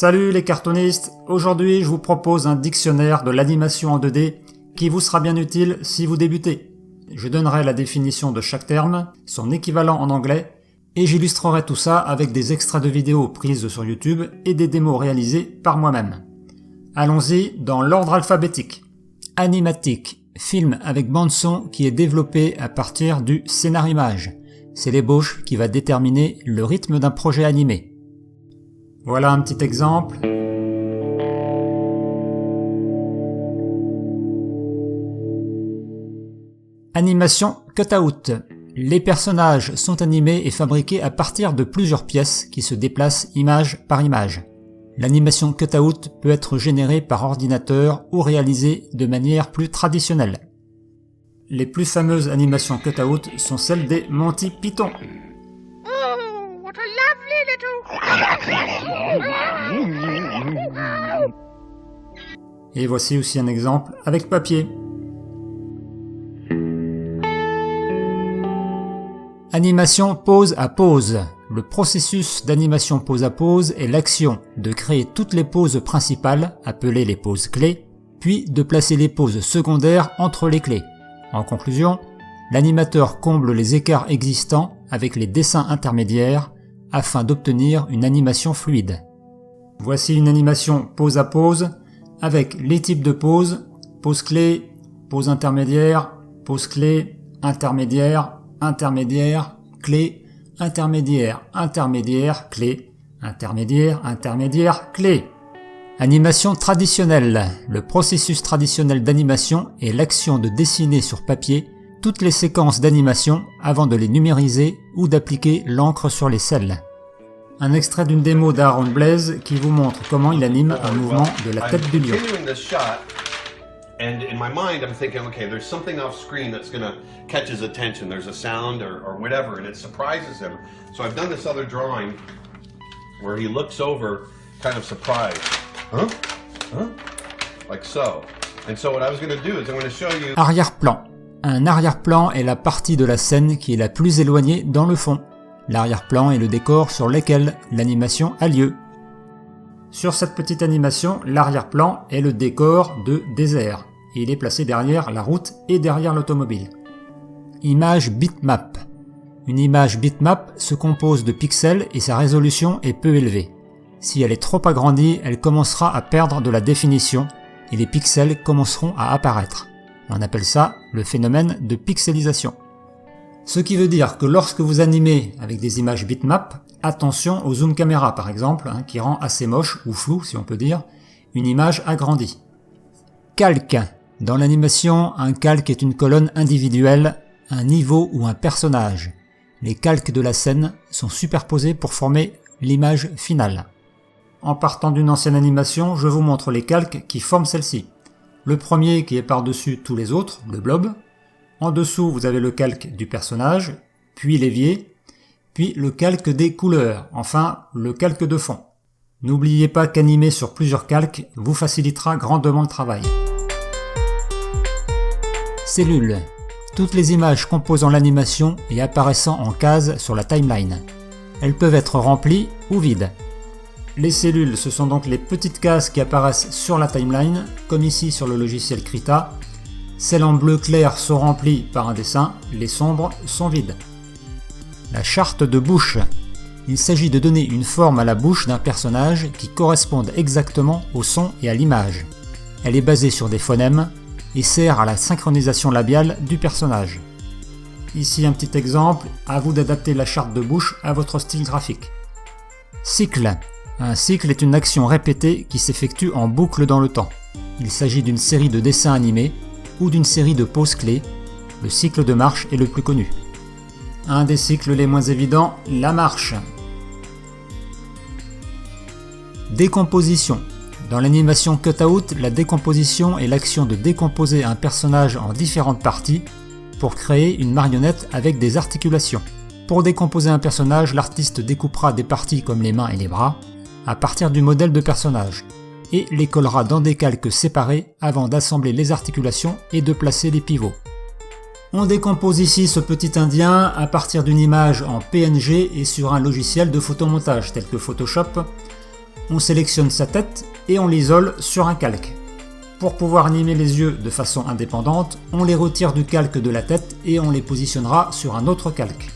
Salut les cartoonistes, aujourd'hui je vous propose un dictionnaire de l'animation en 2D qui vous sera bien utile si vous débutez. Je donnerai la définition de chaque terme, son équivalent en anglais, et j'illustrerai tout ça avec des extraits de vidéos prises sur YouTube et des démos réalisées par moi-même. Allons-y dans l'ordre alphabétique. Animatic, film avec bande-son qui est développé à partir du scénar-image. C'est l'ébauche qui va déterminer le rythme d'un projet animé. Voilà un petit exemple. Animation cutout. Les personnages sont animés et fabriqués à partir de plusieurs pièces qui se déplacent image par image. L'animation cutout peut être générée par ordinateur ou réalisée de manière plus traditionnelle. Les plus fameuses animations cutout sont celles des Monty Python. Oh, what a lovely little... Et voici aussi un exemple avec papier. Animation pose à pose. Le processus d'animation pose à pose est l'action de créer toutes les poses principales, appelées les poses clés, puis de placer les poses secondaires entre les clés. En conclusion, l'animateur comble les écarts existants avec les dessins intermédiaires afin d'obtenir une animation fluide. Voici une animation pose à pose avec les types de poses, pose clé, pose intermédiaire, pose clé, intermédiaire, intermédiaire, clé, intermédiaire, intermédiaire, clé, intermédiaire, intermédiaire, clé. Animation traditionnelle. Le processus traditionnel d'animation est l'action de dessiner sur papier toutes les séquences d'animation avant de les numériser ou d'appliquer l'encre sur les selles. Un extrait d'une démo d'Aaron Blaise qui vous montre comment il anime un mouvement de la tête du lion. And in my mind, I'm thinking, okay, there's something off screen that's going to catch his attention. There's a sound or whatever, and it surprises him. So I've done this other drawing where he looks over, kind of surprised. Huh? Huh? Like so. And so what I was going to do is I'm going to show you... Arrière-plan. Un arrière-plan est la partie de la scène qui est la plus éloignée dans le fond. L'arrière-plan est le décor sur lequel l'animation a lieu. Sur cette petite animation, l'arrière-plan est le décor de désert. Et il est placé derrière la route et derrière l'automobile. Image bitmap. Une image bitmap se compose de pixels et sa résolution est peu élevée. Si elle est trop agrandie, elle commencera à perdre de la définition et les pixels commenceront à apparaître. On appelle ça le phénomène de pixelisation. Ce qui veut dire que lorsque vous animez avec des images bitmap, attention au zoom caméra par exemple, qui rend assez moche ou flou si on peut dire, une image agrandie. Calque. Dans l'animation, un calque est une colonne individuelle, un niveau ou un personnage. Les calques de la scène sont superposés pour former l'image finale. En partant d'une ancienne animation, je vous montre les calques qui forment celle-ci. Le premier qui est par-dessus tous les autres, le blob. En dessous, vous avez le calque du personnage, puis l'évier, puis le calque des couleurs, enfin le calque de fond. N'oubliez pas qu'animer sur plusieurs calques vous facilitera grandement le travail. Cellules. Toutes les images composant l'animation et apparaissant en cases sur la timeline. Elles peuvent être remplies ou vides. Les cellules, ce sont donc les petites cases qui apparaissent sur la timeline, comme ici sur le logiciel Krita. Celles en bleu clair sont remplies par un dessin, les sombres sont vides. La charte de bouche. Il s'agit de donner une forme à la bouche d'un personnage qui corresponde exactement au son et à l'image. Elle est basée sur des phonèmes et sert à la synchronisation labiale du personnage. Ici un petit exemple, à vous d'adapter la charte de bouche à votre style graphique. Cycle. Un cycle est une action répétée qui s'effectue en boucle dans le temps. Il s'agit d'une série de dessins animés ou d'une série de poses clés. Le cycle de marche est le plus connu. Un des cycles les moins évidents, la marche. Décomposition. Dans l'animation cutout, la décomposition est l'action de décomposer un personnage en différentes parties pour créer une marionnette avec des articulations. Pour décomposer un personnage, l'artiste découpera des parties comme les mains et les bras à partir du modèle de personnage et les collera dans des calques séparés avant d'assembler les articulations et de placer les pivots. On décompose ici ce petit indien à partir d'une image en PNG et sur un logiciel de photomontage tel que Photoshop. On sélectionne sa tête et on l'isole sur un calque. Pour pouvoir animer les yeux de façon indépendante, on les retire du calque de la tête et on les positionnera sur un autre calque.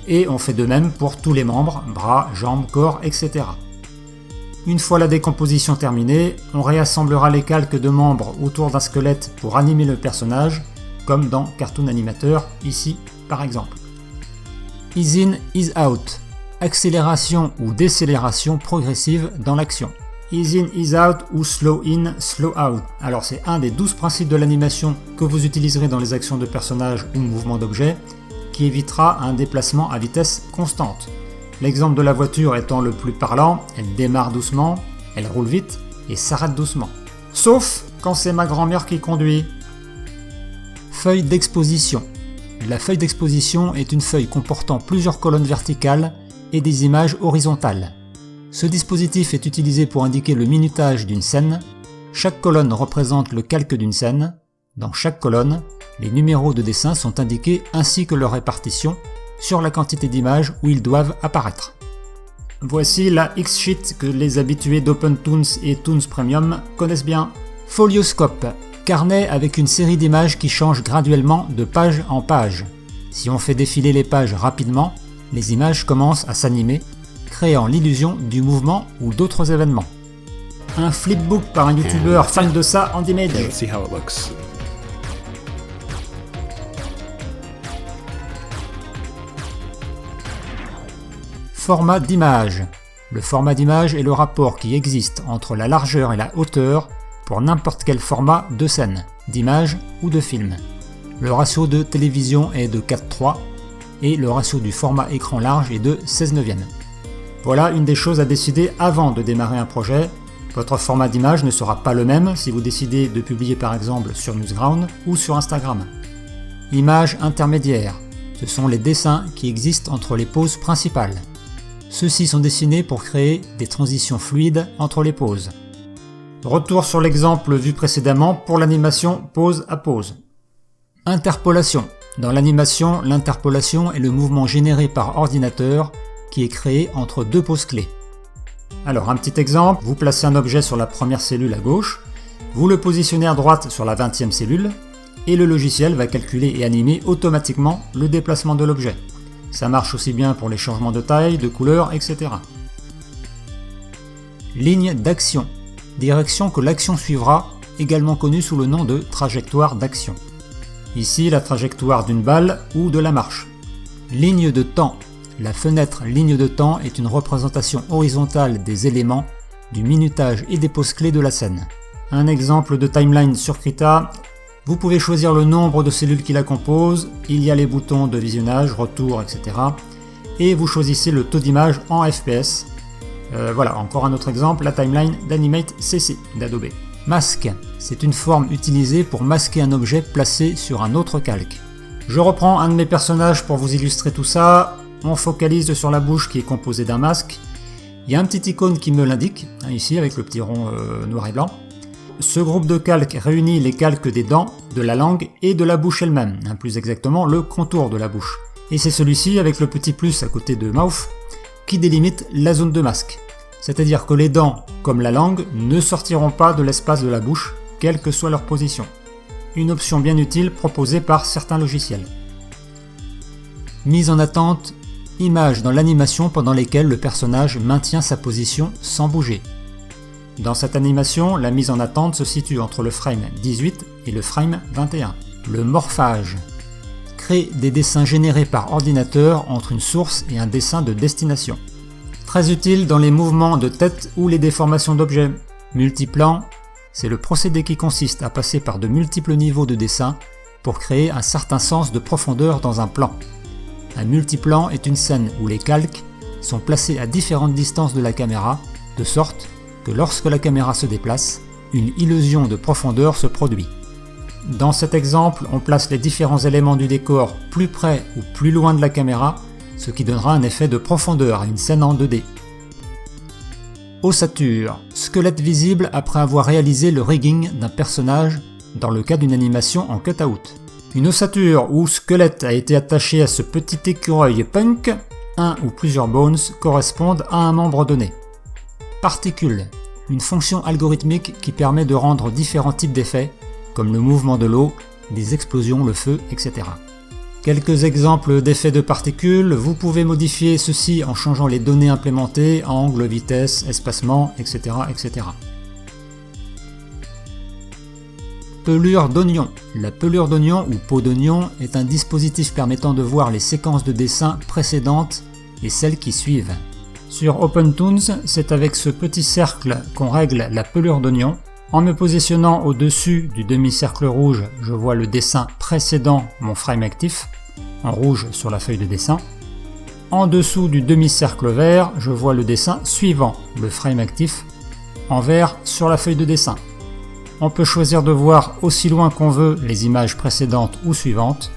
Et on fait de même pour tous les membres, bras, jambes, corps, etc. Une fois la décomposition terminée, on réassemblera les calques de membres autour d'un squelette pour animer le personnage, comme dans Cartoon Animator, ici par exemple. Ease in, ease out. Accélération ou décélération progressive dans l'action. Ease in, ease out ou slow in, slow out. Alors c'est un des 12 principes de l'animation que vous utiliserez dans les actions de personnages ou mouvements d'objets, qui évitera un déplacement à vitesse constante. L'exemple de la voiture étant le plus parlant, elle démarre doucement, elle roule vite et s'arrête doucement. Sauf quand c'est ma grand-mère qui conduit. Feuille d'exposition. La feuille d'exposition est une feuille comportant plusieurs colonnes verticales et des images horizontales. Ce dispositif est utilisé pour indiquer le minutage d'une scène. Chaque colonne représente le calque d'une scène. Dans chaque colonne, les numéros de dessin sont indiqués ainsi que leur répartition sur la quantité d'images où ils doivent apparaître. Voici la X-Sheet que les habitués d'OpenToons et Toons Premium connaissent bien. Folioscope, carnet avec une série d'images qui changent graduellement de page en page. Si on fait défiler les pages rapidement, les images commencent à s'animer, créant l'illusion du mouvement ou d'autres événements. Un flipbook par un youtubeur fan de ça, Andy Mage. Let's see how it looks. Format d'image. Le format d'image est le rapport qui existe entre la largeur et la hauteur pour n'importe quel format de scène, d'image ou de film. Le ratio de télévision est de 4:3 et le ratio du format écran large est de 16/9. Voilà une des choses à décider avant de démarrer un projet. Votre format d'image ne sera pas le même si vous décidez de publier par exemple sur Newsground ou sur Instagram. Images intermédiaires. Ce sont les dessins qui existent entre les poses principales. Ceux-ci sont dessinés pour créer des transitions fluides entre les poses. Retour sur l'exemple vu précédemment pour l'animation pose à pose. Interpolation. Dans l'animation, l'interpolation est le mouvement généré par ordinateur qui est créé entre deux poses clés. Alors un petit exemple, vous placez un objet sur la première cellule à gauche, vous le positionnez à droite sur la 20e cellule, et le logiciel va calculer et animer automatiquement le déplacement de l'objet. Ça marche aussi bien pour les changements de taille, de couleur, etc. Ligne d'action. Direction que l'action suivra, également connue sous le nom de trajectoire d'action. Ici, la trajectoire d'une balle ou de la marche. Ligne de temps. La fenêtre ligne de temps est une représentation horizontale des éléments, du minutage et des poses clés de la scène. Un exemple de timeline sur Krita. Vous pouvez choisir le nombre de cellules qui la composent, il y a les boutons de visionnage, retour, etc. Et vous choisissez le taux d'image en FPS. Voilà, encore un autre exemple, la timeline d'Animate CC d'Adobe. Masque, c'est une forme utilisée pour masquer un objet placé sur un autre calque. Je reprends un de mes personnages pour vous illustrer tout ça. On focalise sur la bouche qui est composée d'un masque. Il y a un petit icône qui me l'indique, ici avec le petit rond noir et blanc. Ce groupe de calques réunit les calques des dents, de la langue et de la bouche elle-même, plus exactement le contour de la bouche. Et c'est celui-ci avec le petit plus à côté de Mouth qui délimite la zone de masque. C'est-à-dire que les dents, comme la langue, ne sortiront pas de l'espace de la bouche, quelle que soit leur position. Une option bien utile proposée par certains logiciels. Mise en attente, images dans l'animation pendant lesquelles le personnage maintient sa position sans bouger. Dans cette animation, la mise en attente se situe entre le frame 18 et le frame 21. Le morphage. Crée des dessins générés par ordinateur entre une source et un dessin de destination. Très utile dans les mouvements de tête ou les déformations d'objets. Multiplan, c'est le procédé qui consiste à passer par de multiples niveaux de dessin pour créer un certain sens de profondeur dans un plan. Un multiplan est une scène où les calques sont placés à différentes distances de la caméra, de sorte que lorsque la caméra se déplace, une illusion de profondeur se produit. Dans cet exemple, on place les différents éléments du décor plus près ou plus loin de la caméra, ce qui donnera un effet de profondeur à une scène en 2D. Ossature, squelette visible après avoir réalisé le rigging d'un personnage dans le cas d'une animation en cut-out. Une ossature ou squelette a été attaché à ce petit écureuil punk, un ou plusieurs bones correspondent à un membre donné. Particule, une fonction algorithmique qui permet de rendre différents types d'effets, comme le mouvement de l'eau, des explosions, le feu, etc. Quelques exemples d'effets de particules, vous pouvez modifier ceci en changeant les données implémentées, angle, vitesse, espacement, etc. etc. Pelure d'oignon. La pelure d'oignon ou peau d'oignon est un dispositif permettant de voir les séquences de dessins précédentes et celles qui suivent. Sur OpenToonz, c'est avec ce petit cercle qu'on règle la pelure d'oignon. En me positionnant au-dessus du demi-cercle rouge, je vois le dessin précédent mon frame actif, en rouge sur la feuille de dessin. En dessous du demi-cercle vert, je vois le dessin suivant, le frame actif, en vert sur la feuille de dessin. On peut choisir de voir aussi loin qu'on veut les images précédentes ou suivantes.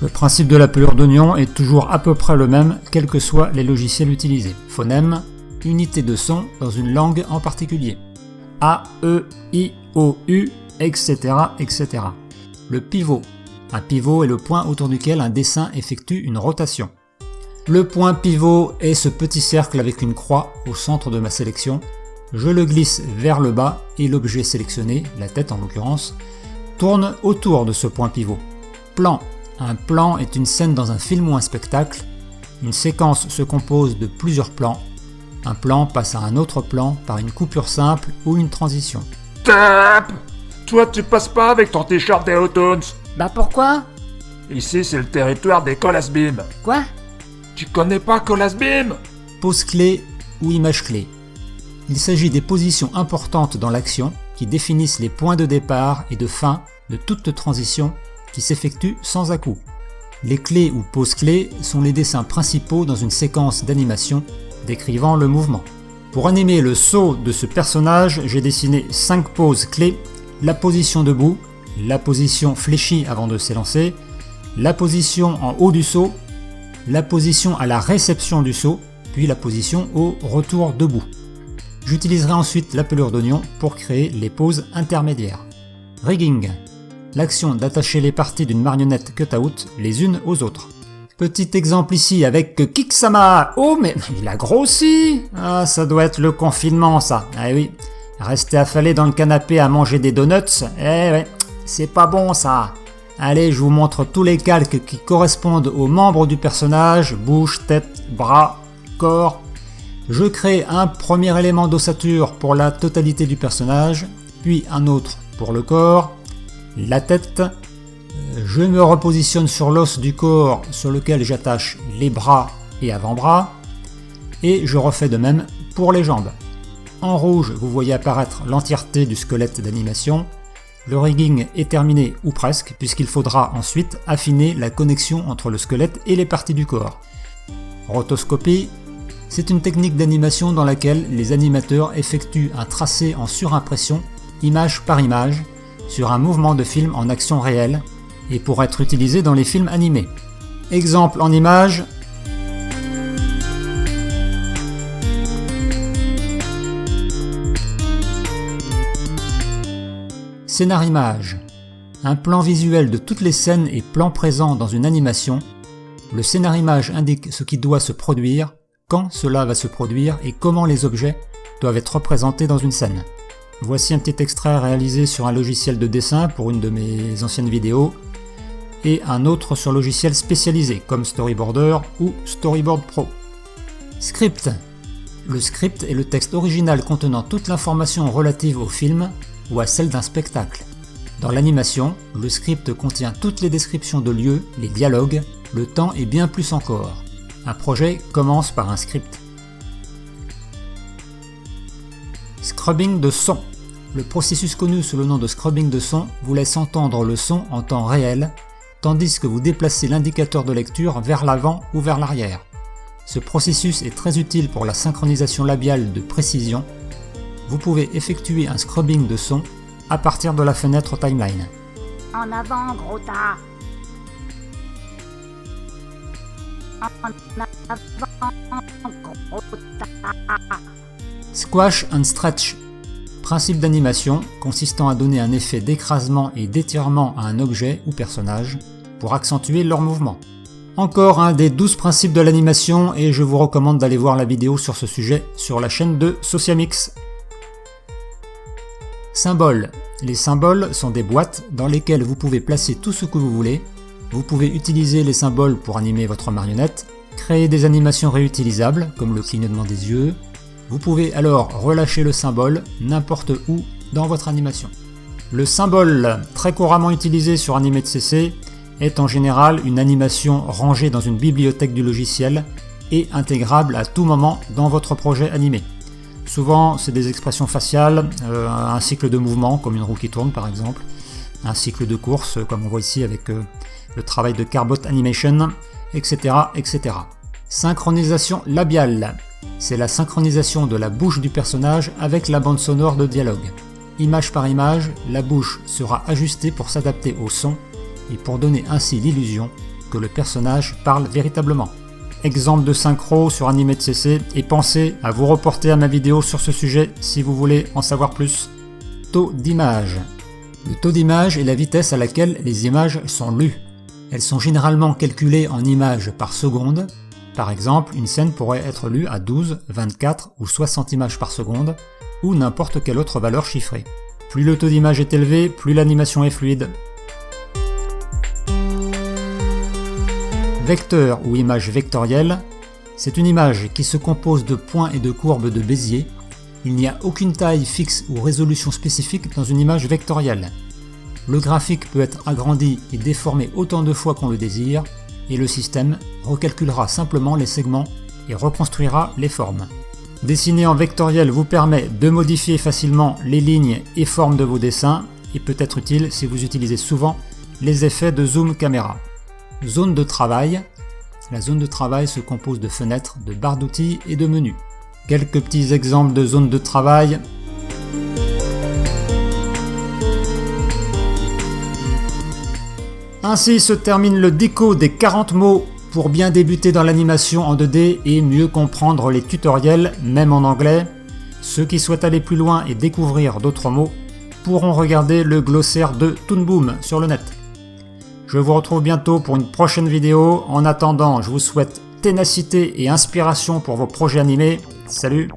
Le principe de la pelure d'oignon est toujours à peu près le même, quels que soient les logiciels utilisés. Phonème, unité de son dans une langue en particulier. A, E, I, O, U, etc., etc. Le pivot. Un pivot est le point autour duquel un dessin effectue une rotation. Le point pivot est ce petit cercle avec une croix au centre de ma sélection. Je le glisse vers le bas et l'objet sélectionné, la tête en l'occurrence, tourne autour de ce point pivot. Plan. Un plan est une scène dans un film ou un spectacle. Une séquence se compose de plusieurs plans. Un plan passe à un autre plan par une coupure simple ou une transition. Tap! Toi, tu passes pas avec ton t-shirt des Autons. Bah pourquoi? Ici, c'est le territoire des Colasbim. Quoi? Tu connais pas Colasbim? Pose clé ou image clé. Il s'agit des positions importantes dans l'action qui définissent les points de départ et de fin de toute transition qui s'effectue sans à-coup. Les clés ou poses clés sont les dessins principaux dans une séquence d'animation décrivant le mouvement. Pour animer le saut de ce personnage, j'ai dessiné 5 poses clés, la position debout, la position fléchie avant de s'élancer, la position en haut du saut, la position à la réception du saut, puis la position au retour debout. J'utiliserai ensuite la pelure d'oignon pour créer les poses intermédiaires. Rigging. L'action d'attacher les parties d'une marionnette cut-out les unes aux autres. Petit exemple ici avec Kiksama. Oh mais il a grossi. Ah, ça doit être le confinement ça. Ah oui, rester affalé dans le canapé à manger des donuts, eh ouais, c'est pas bon ça. Allez, je vous montre tous les calques qui correspondent aux membres du personnage, bouche, tête, bras, corps. Je crée un premier élément d'ossature pour la totalité du personnage, puis un autre pour le corps, la tête. Je me repositionne sur l'os du corps sur lequel j'attache les bras et avant-bras, et je refais de même pour les jambes. En rouge, vous voyez apparaître l'entièreté du squelette d'animation. Le rigging est terminé ou presque, puisqu'il faudra ensuite affiner la connexion entre le squelette et les parties du corps. Rotoscopie, c'est une technique d'animation dans laquelle les animateurs effectuent un tracé en surimpression, image par image, sur un mouvement de film en action réelle, et pour être utilisé dans les films animés. Exemple en image. Scénarimage. Un plan visuel de toutes les scènes et plans présents dans une animation. Le scénarimage indique ce qui doit se produire, quand cela va se produire et comment les objets doivent être représentés dans une scène. Voici un petit extrait réalisé sur un logiciel de dessin pour une de mes anciennes vidéos, et un autre sur logiciel spécialisé comme Storyboarder ou Storyboard Pro. Script. Le script est le texte original contenant toute l'information relative au film ou à celle d'un spectacle. Dans l'animation, le script contient toutes les descriptions de lieux, les dialogues, le temps et bien plus encore. Un projet commence par un script. Scrubbing de son. Le processus connu sous le nom de scrubbing de son vous laisse entendre le son en temps réel, tandis que vous déplacez l'indicateur de lecture vers l'avant ou vers l'arrière. Ce processus est très utile pour la synchronisation labiale de précision. Vous pouvez effectuer un scrubbing de son à partir de la fenêtre Timeline. En avant, gros tas. En avant, gros tas. Squash and stretch. Principe d'animation consistant à donner un effet d'écrasement et d'étirement à un objet ou personnage pour accentuer leur mouvement. Encore un des 12 principes de l'animation et je vous recommande d'aller voir la vidéo sur ce sujet sur la chaîne de Sociamix. Symboles. Les symboles sont des boîtes dans lesquelles vous pouvez placer tout ce que vous voulez. Vous pouvez utiliser les symboles pour animer votre marionnette, créer des animations réutilisables comme le clignotement des yeux. Vous pouvez alors relâcher le symbole n'importe où dans votre animation. Le symbole, très couramment utilisé sur Animate.cc, est en général une animation rangée dans une bibliothèque du logiciel et intégrable à tout moment dans votre projet animé. Souvent, c'est des expressions faciales, un cycle de mouvement comme une roue qui tourne par exemple, un cycle de course comme on voit ici avec le travail de Carbot Animation, etc., etc. Synchronisation labiale. C'est la synchronisation de la bouche du personnage avec la bande sonore de dialogue. Image par image, la bouche sera ajustée pour s'adapter au son et pour donner ainsi l'illusion que le personnage parle véritablement. Exemple de synchro sur Animate.cc et pensez à vous reporter à ma vidéo sur ce sujet si vous voulez en savoir plus. Taux d'image. Le taux d'image est la vitesse à laquelle les images sont lues. Elles sont généralement calculées en images par seconde. Par exemple, une scène pourrait être lue à 12, 24 ou 60 images par seconde, ou n'importe quelle autre valeur chiffrée. Plus le taux d'image est élevé, plus l'animation est fluide. Vecteur ou image vectorielle, c'est une image qui se compose de points et de courbes de Bézier. Il n'y a aucune taille fixe ou résolution spécifique dans une image vectorielle. Le graphique peut être agrandi et déformé autant de fois qu'on le désire, et le système recalculera simplement les segments et reconstruira les formes. Dessiner en vectoriel vous permet de modifier facilement les lignes et formes de vos dessins et peut être utile si vous utilisez souvent les effets de zoom caméra. Zone de travail. La zone de travail se compose de fenêtres, de barres d'outils et de menus. Quelques petits exemples de zones de travail. Ainsi se termine le déco des 40 mots pour bien débuter dans l'animation en 2D et mieux comprendre les tutoriels, même en anglais. Ceux qui souhaitent aller plus loin et découvrir d'autres mots pourront regarder le glossaire de Toon Boom sur le net. Je vous retrouve bientôt pour une prochaine vidéo. En attendant, je vous souhaite ténacité et inspiration pour vos projets animés. Salut!